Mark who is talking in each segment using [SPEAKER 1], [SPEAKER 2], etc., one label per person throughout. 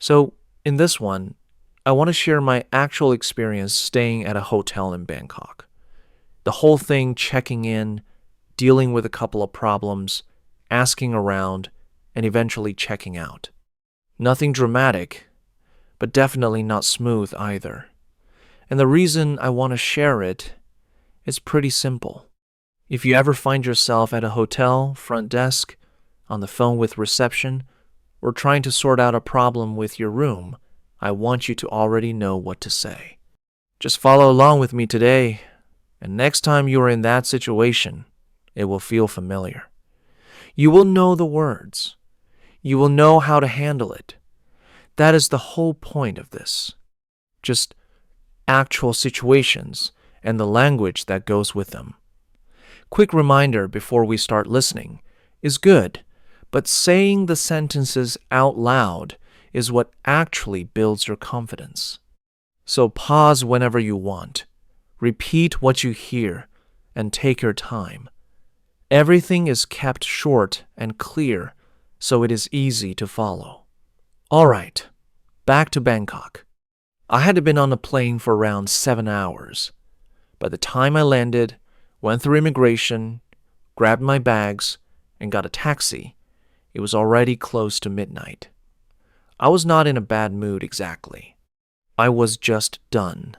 [SPEAKER 1] So, in this one, I want to share my actual experience staying at a hotel in Bangkok. The whole thing checking in, dealing with a couple of problems, asking around, and eventually checking out. Nothing dramatic, but definitely not smooth either. And the reason I want to share it is pretty simple. If you ever find yourself at a hotel front desk, on the phone with reception, or trying to sort out a problem with your room, I want you to already know what to say. Just follow along with me today, and next time you are in that situation, it will feel familiar. You will know the words. You will know how to handle it. That is the whole point of this. Just actual situations and the language that goes with them. Quick reminder before we start listening is good, but saying the sentences out loud is what actually builds your confidence. So pause whenever you want. Repeat what you hear and take your time. Everything is kept short and clear, so it is easy to follow. All right, back to Bangkok. I had been on a plane for around 7 hours. By the time I landed, went through immigration, grabbed my bags, and got a taxi, it was already close to midnight. I was not in a bad mood exactly. I was just done.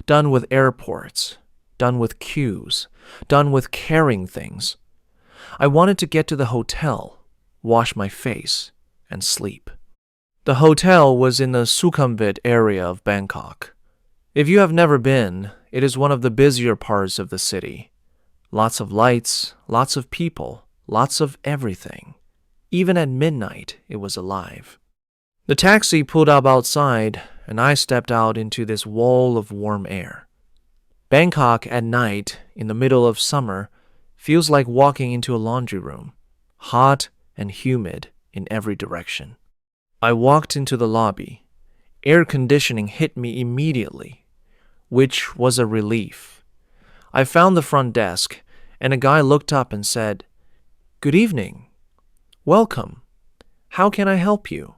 [SPEAKER 1] Done with airports, done with queues, done with carrying things. I wanted to get to the hotel, wash my face, and sleep. The hotel was in the Sukhumvit area of Bangkok. If you have never been, it is one of the busier parts of the city. Lots of lights, lots of people, lots of everything. Even at midnight, it was alive. The taxi pulled up outside, and I stepped out into this wall of warm air. Bangkok at night, in the middle of summer, feels like walking into a laundry room, hot and humid in every direction. I walked into the lobby. Air conditioning hit me immediately, which was a relief. I found the front desk, and a guy looked up and said, "Good evening. Welcome. How can I help you?"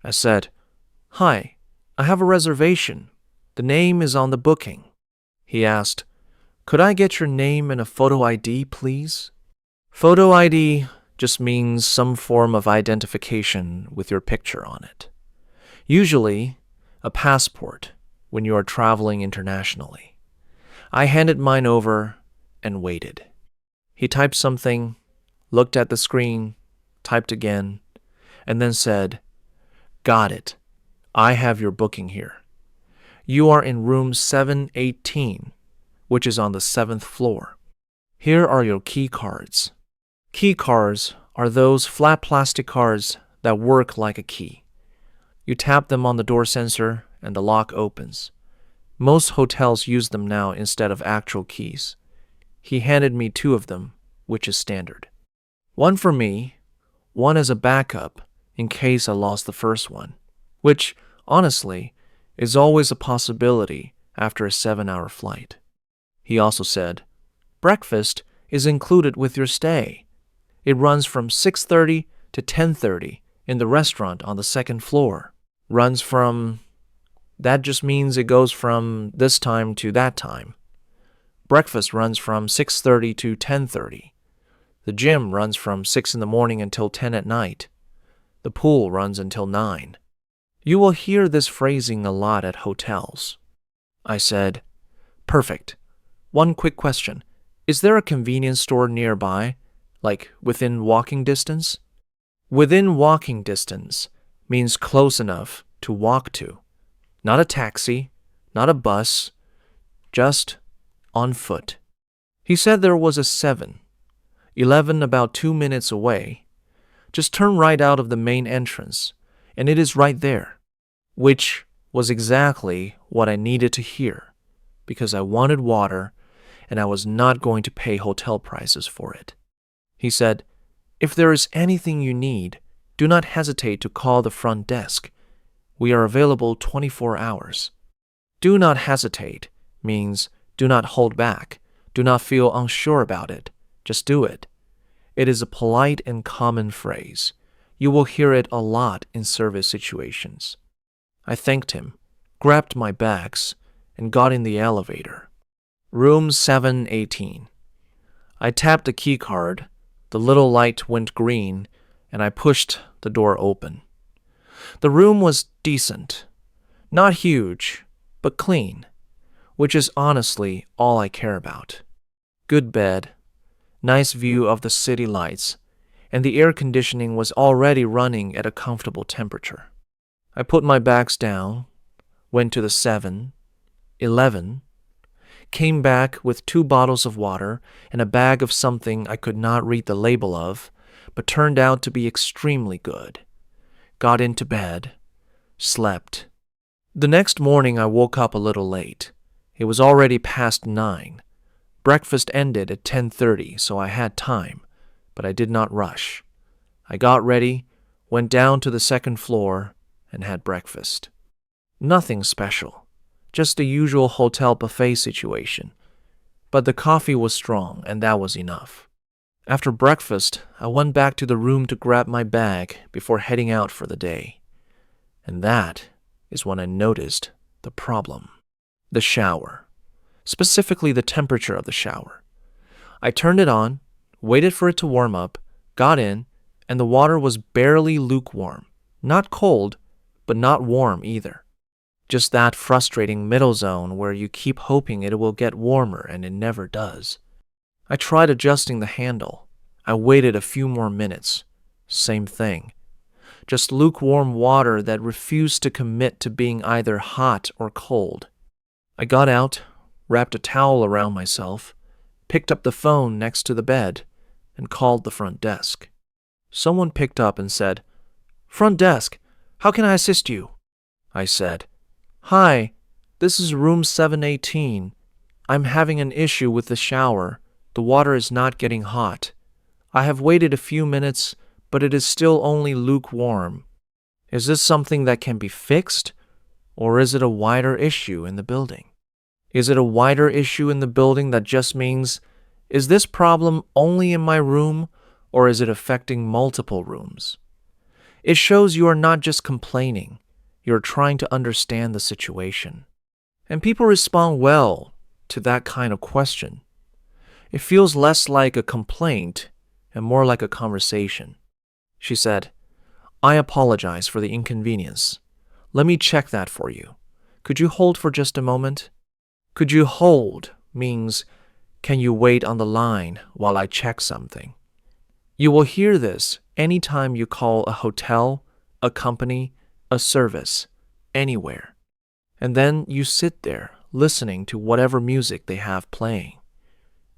[SPEAKER 1] I said, "Hi, I have a reservation. The name is on the booking." He asked, "Could I get your name and a photo ID, please?" Photo ID just means some form of identification with your picture on it. Usually, a passport when you are traveling internationally. I handed mine over and waited. He typed something, looked at the screen, typed again, and then said, "Got it. I have your booking here. You are in room 718, which is on the 7th floor. Here are your key cards." Key cards are those flat plastic cards that work like a key. You tap them on the door sensor and the lock opens. Most hotels use them now instead of actual keys. He handed me 2 of them, which is standard. One for me, one as a backup in case I lost the first one, which, honestly, is always a possibility after a 7-hour flight. He also said, "Breakfast is included with your stay. It runs from 6:30 to 10:30 in the restaurant on the 2nd floor. That just means it goes from this time to that time. Breakfast runs from 6:30 to 10:30. The gym runs from 6 in the morning until 10 at night. The pool runs until 9. You will hear this phrasing a lot at hotels." I said, "Perfect. One quick question. Is there a convenience store nearby, like within walking distance?" Within walking distance means close enough to walk to. Not a taxi, not a bus, just on foot. He said there was a 7-Eleven about 2 minutes away. Just turn right out of the main entrance, and it is right there, which was exactly what I needed to hear, because I wanted water, and I was not going to pay hotel prices for it. He said, "If there is anything you need, do not hesitate to call the front desk. We are available 24 hours. Do not hesitate means do not hold back. Do not feel unsure about it. Just do it. It is a polite and common phrase. You will hear it a lot in service situations. I thanked him, grabbed my bags, and got in the elevator. Room 718. I tapped the key card, the little light went green, and I pushed the door open. The room was decent. Not huge, but clean, which is honestly all I care about. Good bed, nice view of the city lights, and the air conditioning was already running at a comfortable temperature. I put my bags down, went to the 7-Eleven, came back with 2 bottles of water and a bag of something I could not read the label of, but turned out to be extremely good. Got into bed, slept. The next morning I woke up a little late. It was already past 9. Breakfast ended at 10:30, so I had time, but I did not rush. I got ready, went down to the second floor, and had breakfast. Nothing special, just the usual hotel buffet situation. But the coffee was strong, and that was enough. After breakfast, I went back to the room to grab my bag before heading out for the day. And that is when I noticed the problem. The shower. Specifically the temperature of the shower. I turned it on, waited for it to warm up, got in, and the water was barely lukewarm. Not cold, but not warm either. Just that frustrating middle zone where you keep hoping it will get warmer and it never does. I tried adjusting the handle. I waited a few more minutes. Same thing. Just lukewarm water that refused to commit to being either hot or cold. I got out, wrapped a towel around myself, picked up the phone next to the bed, and called the front desk. Someone picked up and said, "Front desk, how can I assist you?" I said, "Hi, this is room 718. I'm having an issue with the shower. The water is not getting hot. I have waited a few minutes, but it is still only lukewarm. Is this something that can be fixed, or is it a wider issue in the building? Is it a wider issue in the building that just means, is this problem only in my room, or is it affecting multiple rooms?" It shows you are not just complaining, you're trying to understand the situation. And people respond well to that kind of question. It feels less like a complaint and more like a conversation. She said, "I apologize for the inconvenience. Let me check that for you. Could you hold for just a moment?" Could you hold means, can you wait on the line while I check something? You will hear this anytime you call a hotel, a company, a service, anywhere. And then you sit there listening to whatever music they have playing.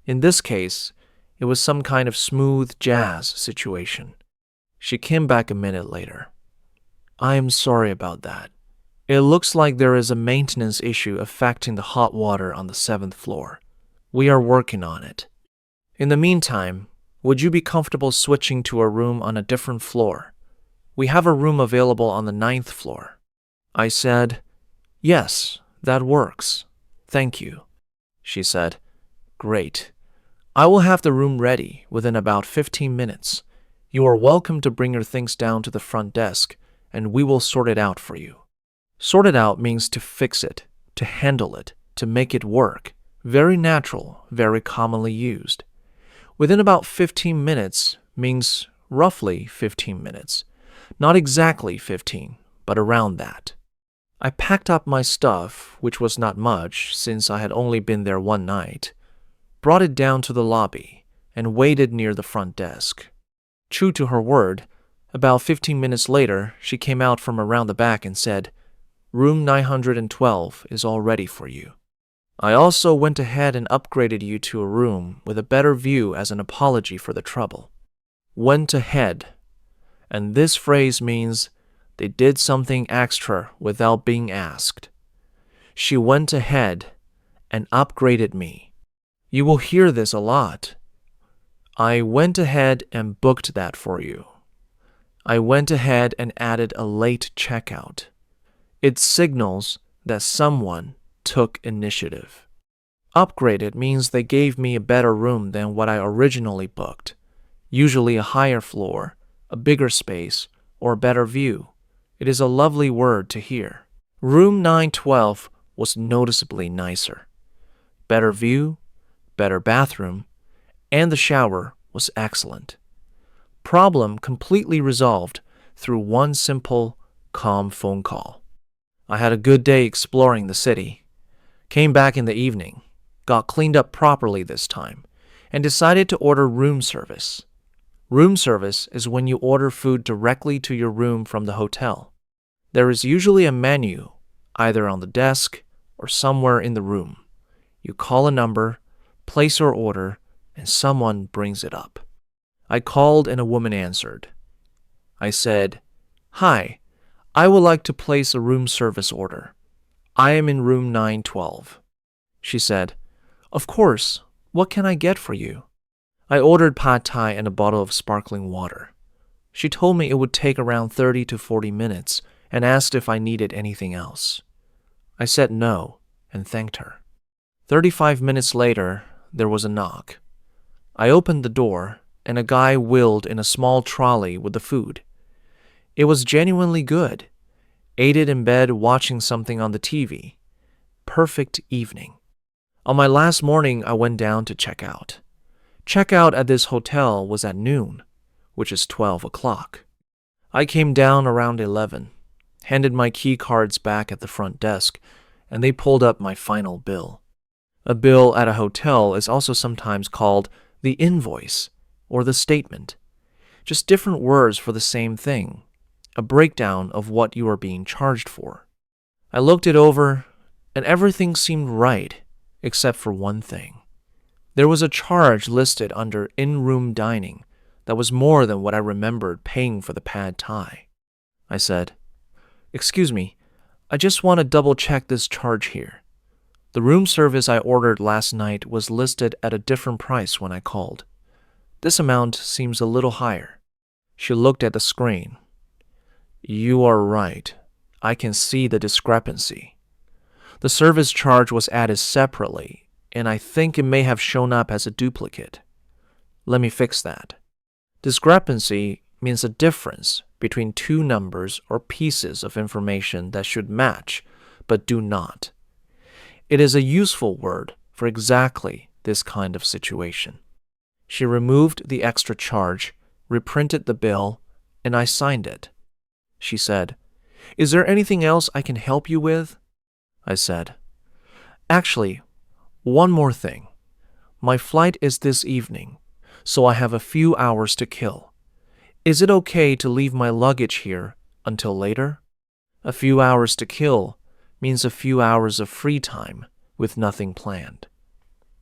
[SPEAKER 1] In this case, it was some kind of smooth jazz situation. She came back a minute later. "I am sorry about that. It looks like there is a maintenance issue affecting the hot water on the 7th floor. We are working on it. In the meantime, would you be comfortable switching to a room on a different floor? We have a room available on the 9th floor." I said, "Yes, that works. Thank you." She said, "Great. I will have the room ready within about 15 minutes. You are welcome to bring your things down to the front desk, and we will sort it out for you." Sort it out means to fix it, to handle it, to make it work. Very natural, very commonly used. Within about 15 minutes means roughly 15 minutes. Not exactly 15, but around that. I packed up my stuff, which was not much since I had only been there one night, brought it down to the lobby, and waited near the front desk. True to her word, about 15 minutes later, she came out from around the back and said, "Room 912 is all ready for you. I also went ahead and upgraded you to a room with a better view as an apology for the trouble." Went ahead. And this phrase means they did something extra without being asked. She went ahead and upgraded me. You will hear this a lot. I went ahead and booked that for you. I went ahead and added a late checkout. It signals that someone took initiative. Upgraded means they gave me a better room than what I originally booked, usually a higher floor, a bigger space, or better view. It is a lovely word to hear. Room 912 was noticeably nicer. Better view, better bathroom, and the shower was excellent. Problem completely resolved through one simple, calm phone call. I had a good day exploring the city. Came back in the evening, got cleaned up properly this time, and decided to order room service. Room service is when you order food directly to your room from the hotel. There is usually a menu, either on the desk or somewhere in the room. You call a number, place your order, and someone brings it up. I called and a woman answered. I said, "Hi, I would like to place a room service order. I am in room 912. She said, "Of course, what can I get for you?" I ordered pad thai and a bottle of sparkling water. She told me it would take around 30 to 40 minutes and asked if I needed anything else. I said no and thanked her. 35 minutes later, there was a knock. I opened the door and a guy wheeled in a small trolley with the food. It was genuinely good. Ate it in bed watching something on the TV. Perfect evening. On my last morning, I went down to check out. Checkout at this hotel was at noon, which is 12 o'clock. I came down around 11, handed my key cards back at the front desk, and they pulled up my final bill. A bill at a hotel is also sometimes called the invoice or the statement. Just different words for the same thing, a breakdown of what you are being charged for. I looked it over, and everything seemed right, except for one thing. There was a charge listed under in-room dining that was more than what I remembered paying for the pad thai. I said, "Excuse me, I just want to double-check this charge here. The room service I ordered last night was listed at a different price when I called. This amount seems a little higher." She looked at the screen. "You are right. I can see the discrepancy. The service charge was added separately, and I think it may have shown up as a duplicate. Let me fix that." Discrepancy means a difference between two numbers or pieces of information that should match but do not. It is a useful word for exactly this kind of situation. She removed the extra charge, reprinted the bill, and I signed it. She said, "Is there anything else I can help you with?" I said, "Actually, one more thing. My flight is this evening, so I have a few hours to kill. Is it okay to leave my luggage here until later?" A few hours to kill means a few hours of free time with nothing planned.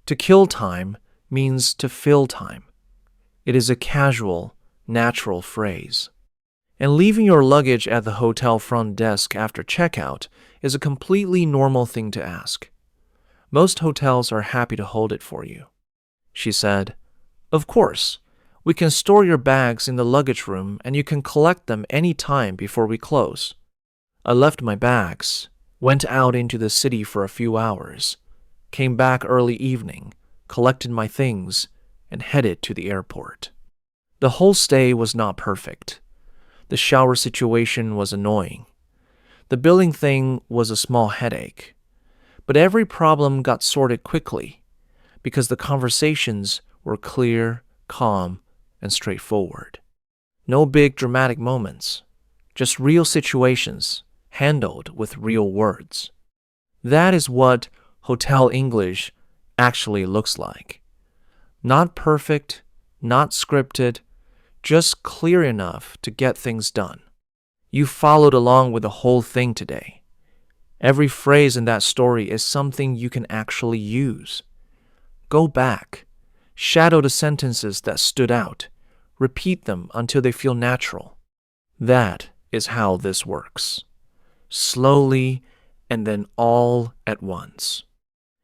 [SPEAKER 1] To kill time means to fill time. It is a casual, natural phrase. And leaving your luggage at the hotel front desk after checkout is a completely normal thing to ask. Most hotels are happy to hold it for you. She said, "Of course, we can store your bags in the luggage room and you can collect them any time before we close." I left my bags, went out into the city for a few hours, came back early evening, collected my things, and headed to the airport. The whole stay was not perfect. The shower situation was annoying. The billing thing was a small headache. But every problem got sorted quickly because the conversations were clear, calm, and straightforward. No big dramatic moments, just real situations handled with real words. That is what hotel English actually looks like. Not perfect, not scripted, just clear enough to get things done. You followed along with the whole thing today. Every phrase in that story is something you can actually use. Go back, shadow the sentences that stood out, repeat them until they feel natural. That is how this works. Slowly and then all at once.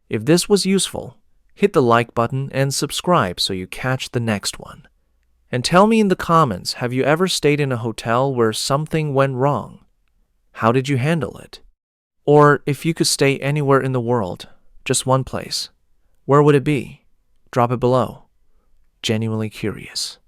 [SPEAKER 1] If this was useful, hit the like button and subscribe so you catch the next one. And tell me in the comments, have you ever stayed in a hotel where something went wrong? How did you handle it? Or if you could stay anywhere in the world, just one place, where would it be? Drop it below. Genuinely curious.